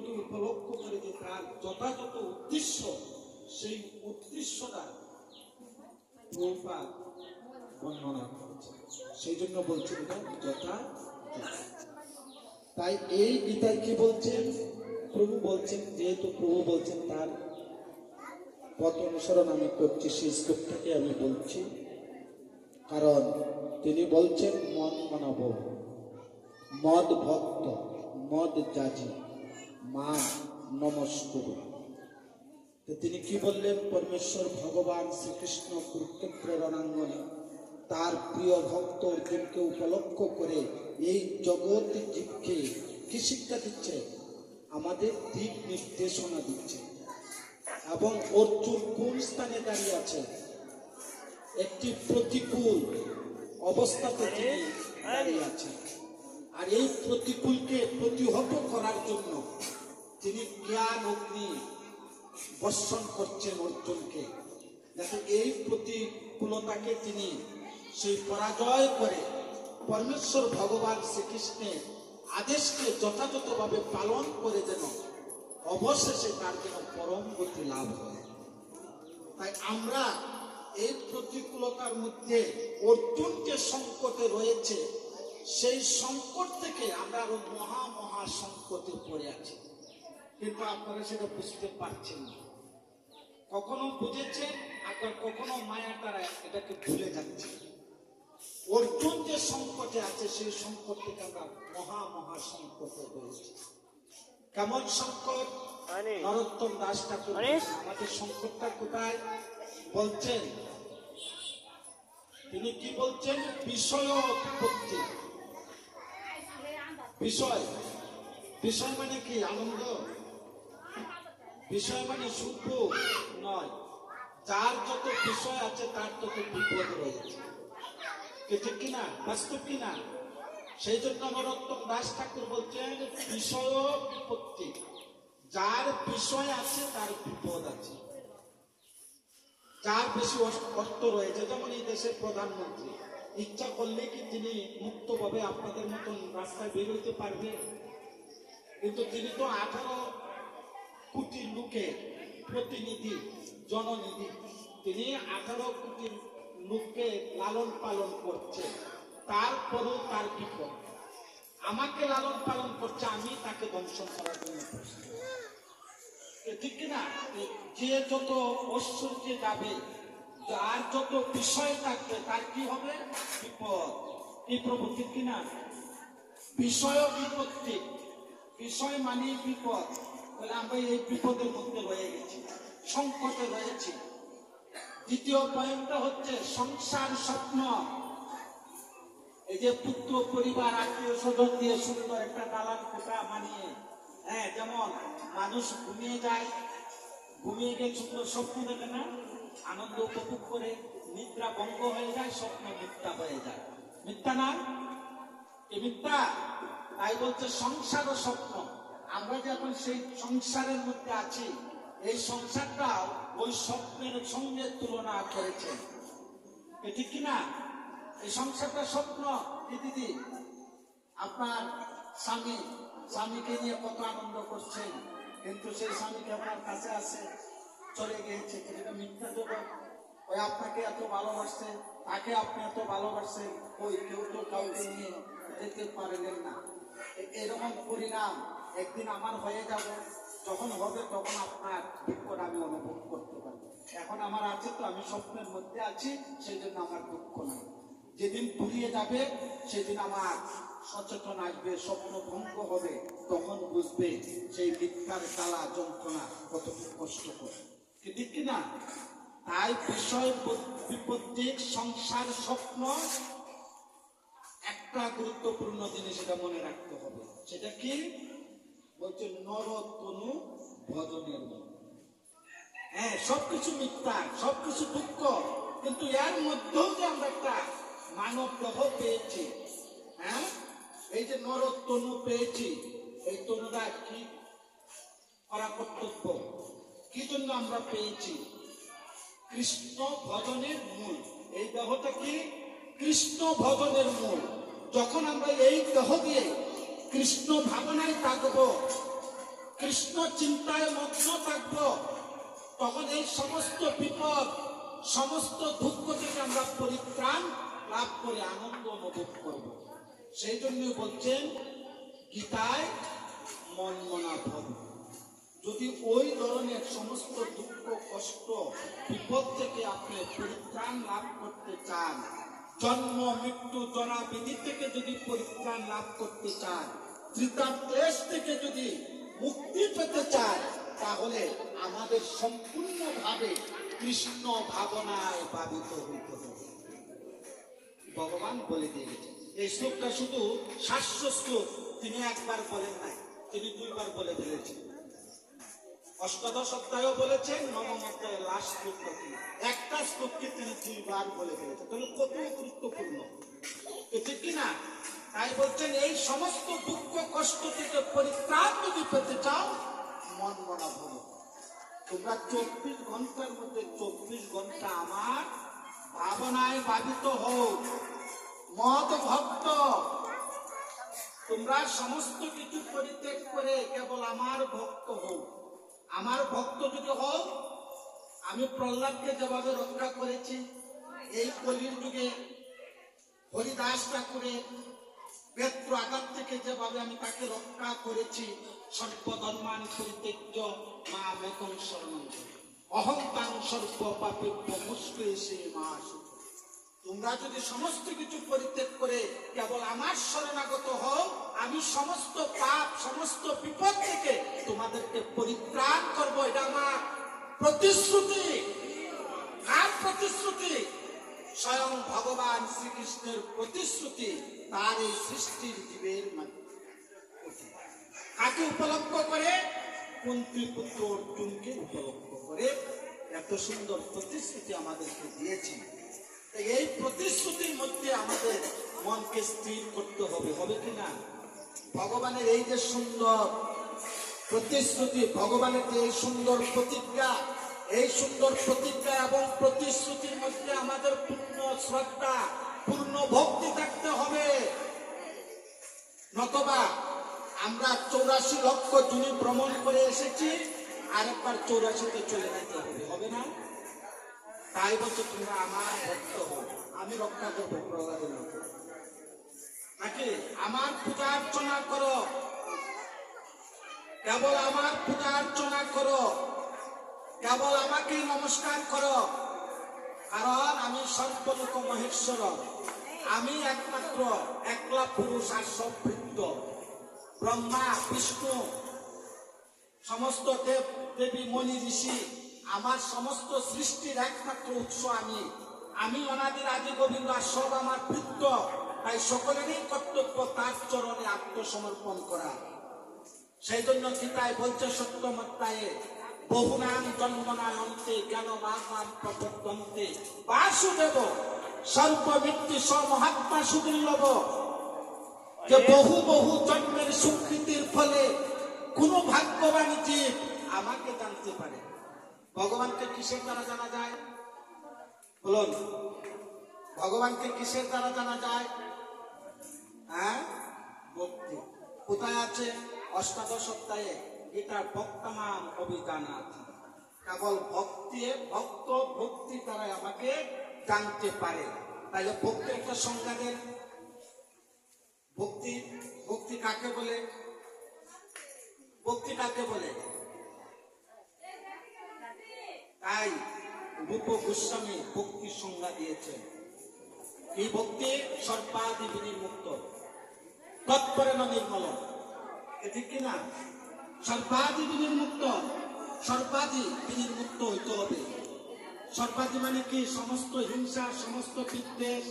প্রভুকে উপলক্ষ করে যে তার যথাযথ উদ্দেশ্য, সেই উদ্দেশ্যটা প্রভুপাদ বর্ণনা করেছে। সেই জন্য বলছেন এটা যথাযথ। তাই এই গীতায় কি বলছেন? প্রভু বলছেন, যেহেতু প্রভু বলছেন তার পথ অনুসরণ আমি করছি, সেই শ্লোকটাকে আমি বলছি। কারণ তিনি বলছেন মন মানব, মদ ভক্ত, মদ যাজি, মান নমস্কুর। তিনি কি বললেন? পরমেশ্বর ভগবান শ্রীকৃষ্ণ কুরুক্ষেত্রের রণাঙ্গনে তার প্রিয় ভক্ত অর্জুনকে উপলক্ষ করে এই জগৎ জীবকে কি শিক্ষা দিচ্ছে? আমাদের দিক নির্দেশনা দিচ্ছে। এবং অর্জুন কোন স্থানে দাঁড়িয়ে আছে? একটি প্রতিকূল অবস্থাতে তিনি দাঁড়িয়ে আছেন। আর এই প্রতিকূলকে প্রতিহত করার জন্য তিনি জ্ঞান অগ্নি বর্ষণ করছেন অর্জুনকে, যাতে এই প্রতিকূলতাকে তিনি সেই পরাজয় করে পরমেশ্বর ভগবান শ্রীকৃষ্ণের আদেশকে যথাযথভাবে পালন করে যেন অবশেষে তার যেন পরম গতি লাভ হয়। তাই আমরা এই প্রতিকূলতার মধ্যে অর্জুন যে সংকটে রয়েছে, সেই সংকট থেকে আমরা আরো মহা সংকটে পড়ে আছি, কিন্তু আপনারা সেটা বুঝতে পারছেন না। কখনো বুঝেছেন, আবার কখনো মায়ার দ্বারা এটাকে ভুলে যাচ্ছে। অর্জুন যে সংকটে আছে, সেই সংকট থেকে আমরা মহা সংকটে রয়েছে। কেমন সংকট? নরোত্তম দাস ঠাকুর আমাদের সংকটটা কোথায় বলছেন? তিনি কি বলছেন? বিষয় বিপত্তি। বিষয় মানে কি? আনন্দ। বিষয় মানে সুখ নয়। যার যত বিষয় আছে তার তত বিপদ রয়েছে, ঠিক কিনা? বাস্তব কিনা? সেই জন্য নরোত্তম দাস ঠাকুর বলছেন বিষয় বিপত্তি। যার বিষয় আছে তার বিপদ আছে। যার বেশি অর্থ রয়েছে, যেমন এই দেশের প্রধানমন্ত্রী, ইচ্ছা করলে কি তিনি মুক্তভাবে আপনাদের মতন রাস্তায় বেরোতে পারবে? কিন্তু তিনি তো 18 কোটি লোকের প্রতিনিধি, জননিধি। তিনি 18 কোটি লোককে লালন পালন করছে, তারপরেও তার বিপদ। আমাকে লালন পালন করছে, আমি তাকে দংশন করার জন্য করছি, ঠিক কিনা? যে যত ঐশ্বর্যে যাবে, যার যত বিষয় থাকবে, তার কি হবে? বিপদ। এই প্রভু, ঠিক কিনা? বিষয় বিপত্তি, বিষয় মানে বিপদ। বলে আমরা এই বিপদের মধ্যে রয়ে গেছি, সংকটে রয়েছি। দ্বিতীয় পয়েন্টটা হচ্ছে সংসার স্বপ্ন। এই যে পুত্র পরিবার, আত্মীয় স্বজন দিয়ে সুন্দর একটা দালান কোঠা বানিয়ে, যেমন মানুষ ঘুমিয়ে যায়, ঘুমিয়ে গিয়ে সুন্দর স্বপ্ন দেখে না, আনন্দ উপভোগ করে, নিদ্রা ভঙ্গ হয়ে যায়, স্বপ্ন মিথ্যা হয়ে যায়। মিথ্যা না? এই মিথ্যা। তাই বলছে সংসার ও স্বপ্ন। আমরা যখন সেই সংসারের মধ্যে আছি, এই সংসারটাও ওই স্বপ্নের সঙ্গে তুলনা করেছে, ঠিক কিনা? এই সংসারটা স্বপ্ন। দিদি, আপনার স্বামীকে নিয়ে কত আনন্দ করছেন, কিন্তু সেই স্বামীকে আপনার কাছে আসে চলে গিয়েছে, এটা মিথ্যা জগৎ। ওই আপনাকে এত ভালোবাসছে, তাকে আপনি এত ভালোবাসছেন, ওই কেউ তো কাউকে নিয়ে যেতে পারলেন না। এরকম পরিণাম একদিন আমার হয়ে যাবে, যখন হবে তখন আপনার দুঃখটা আমি অনুভব করতে পারবো। এখন আমার আছে তো, আমি স্বপ্নের মধ্যে আছি, সেই জন্য আমার দুঃখ নাই। যেদিন ফুরিয়ে যাবে সেদিন আমার সচেতন আসবে, স্বপ্ন ভঙ্গ হবে, তখন বুঝবে সেই মিথ্যার জ্বালা যন্ত্রণা কতটুকু কষ্টকর, ঠিক কিনা? তাই বিষয় বিপত্তি, সংসার, স্বপ্ন একটা গুরুত্বপূর্ণ জিনিস এটা মনে রাখতে হবে। সেটা কি বলছে? নরতনু ভজনের মতো। সবকিছু মিথ্যা, সবকিছু দুঃখ, কিন্তু এর মধ্যেও যে আমরা একটা মানব দেহ পেয়েছি, এই যে নরতনু পেয়েছি, এই তনুটা কি করা কর্তব্য? কি জন্য আমরা পেয়েছি? কৃষ্ণ ভজনের মূল। এই দেহটা কি? কৃষ্ণ ভজনের মূল। যখন আমরা এই দেহ দিয়ে কৃষ্ণ ভাবনায় থাকবো, কৃষ্ণ চিন্তায় মগ্ন থাকব, তখন এই সমস্ত বিপদ, সমস্ত দুঃখ থেকে আমরা পরিত্রাণ লাভ করে আনন্দ অনুভব করব। সেই জন্য বলছেন গীতায় মন মনা ভব। যদি ওই ধরনের সমস্ত দুঃখ কষ্ট বিপদ থেকে আপনি পরিত্রাণ লাভ করতে চান, জন্ম মৃত্যু জরা বিধি থেকে যদি পরিত্রাণ লাভ করতে চান, ত্রিতাপ ক্লেশ থেকে যদি মুক্তি পেতে চান, তাহলে আমাদের সম্পূর্ণভাবে কৃষ্ণ ভাবনায় ভাবিত হইতে হবে। ভগবান বলে দিয়ে গেছেন। এই শ্লোকটা শুধু শাস্ত্র শ্লোক, তিনি একবার বলেন নাই, তিনি দুইবার বলে ফেলেছেন। অষ্টাদশ অধ্যায়ও বলেছেন, নবম অধ্যায়ের লাস্ট শ্লোকটা একটা শ্লোককে তিনি দুইবার বলে ফেলেছেন। তাহলে কত গুরুত্বপূর্ণ, ঠিক কিনা? তাই বলছেন এই সমস্ত দুঃখ কষ্ট থেকে পরিত্রাণ যদি পেতে চাও, মন মনা ভাবো। তোমরা 24 ঘন্টার মধ্যে 24 ঘন্টা আমার ভাবনায় ভাবিত হও, মদ ভক্ত। তোমরা সমস্ত কিছু পরিত্যাগ করে কেবল আমার ভক্ত হও। আমার ভক্ত যদি হও, আমি প্রহ্লাদকে যেভাবে রক্ষা করেছি, এই কলির যুগে হরিদাস ঠাকুরের বেত্র আঘাত থেকে যেভাবে আমি তাকে রক্ষা করেছি, সর্বধর্মান পরিত্যাজ্য মা মেকং শরণং অহংকাং সর্ব পাপেভ্য মুষ্টিশে মা। তোমরা যদি সমস্ত কিছু পরিত্যাগ করে কেবল আমার শরণাগত হও, আমি সমস্ত পাপ সমস্ত বিপদ থেকে তোমাদেরকে পরিত্রাণ করবো। এটা আমার প্রতিশ্রুতি। কার প্রতিশ্রুতি? স্বয়ং ভগবান শ্রীকৃষ্ণের প্রতিশ্রুতি। তার এই সৃষ্টির জীবের কাকে উপলক্ষ করে? কুন্তী পুত্র অর্জুনকে উপলক্ষ করে এত সুন্দর প্রতিশ্রুতি আমাদেরকে দিয়েছেন। এই প্রতিশ্রুতির মধ্যে আমাদের মনকে স্থির করতে হবে, হবে কিনা? ভগবানের এই যে সুন্দর প্রতিশ্রুতি, ভগবানের যে এই সুন্দর প্রতিজ্ঞা, এই সুন্দর প্রতিজ্ঞা এবং প্রতিশ্রুতির মধ্যে আমাদের পূর্ণ শ্রদ্ধা, পূর্ণ ভক্তি থাকতে হবে। নতবা আমরা 84 লক্ষ জুনি ভ্রমণ করে এসেছি, আরেকবার 84-তে চলে যেতে হবে, হবে না? তাই বলছে তোমরা আমার ভক্ত হও, আমি রক্ষা করবো প্রহ্লাদের মতো। নাকি আমার পূজা অর্চনা করো, কেবল আমার পূজা অর্চনা করো, কেবল আমাকেই নমস্কার করো, কারণ আমি সর্বলোক মহেশ্বর, আমি একমাত্র একলা পুরুষ আর সব বৃত্ত। ব্রহ্মা বিষ্ণু সমস্ত দেব দেবী মণি ঋষি, আমার সমস্ত সৃষ্টির একমাত্র উৎস আমি। আমি অনাদির আদি গোবিন্দ, আর সব আমার বৃত্ত। তাই সকলেরই কর্তব্য তার চরণে আত্মসমর্পণ করা। সেই জন্য গীতায় বলছে সপ্তম অধ্যায়ে, বহুনাম জন্মনায়ন্তে জ্ঞান মাম প্রপদ্যন্তে বাসুদেব সর্বমিত্তি সমহাত্মা সুদুর্লভ। যে বহু বহু জন্মের স্বীকৃতির ফলে কোন ভাগ্যবান জীব আমাকে জানতে পারে। ভগবানকে কিসের দ্বারা জানা যায়? বলুন, ভগবানকে কিসের দ্বারা জানা যায়? হ্যাঁ, ভক্তি। কোথায় আছে? অষ্টাদশ অধ্যায়ে গীতার ভক্তমান অভিধান আছে। কেবল ভক্ত ভক্তি দ্বারা আমাকে জানতে পারে। তাহলে ভক্তি একটা সংজ্ঞা দেন। ভক্তি, ভক্তি কাকে বলে? ভক্তি কাকে বলে? তাই রূপ গোস্বামী ভক্তির সংজ্ঞা দিয়েছেন। এই ভক্তি সর্বাদি বিনির্মুক্ত, তৎপরেণ নির্মলম। ঠিক কিনা? সর্বাদি বিনির্মুক্ত, সর্বাদি বিনির্মুক্ত হইতে হবে। সর্বাদি মানে কি? সমস্ত হিংসা, সমস্ত বিদ্বেষ,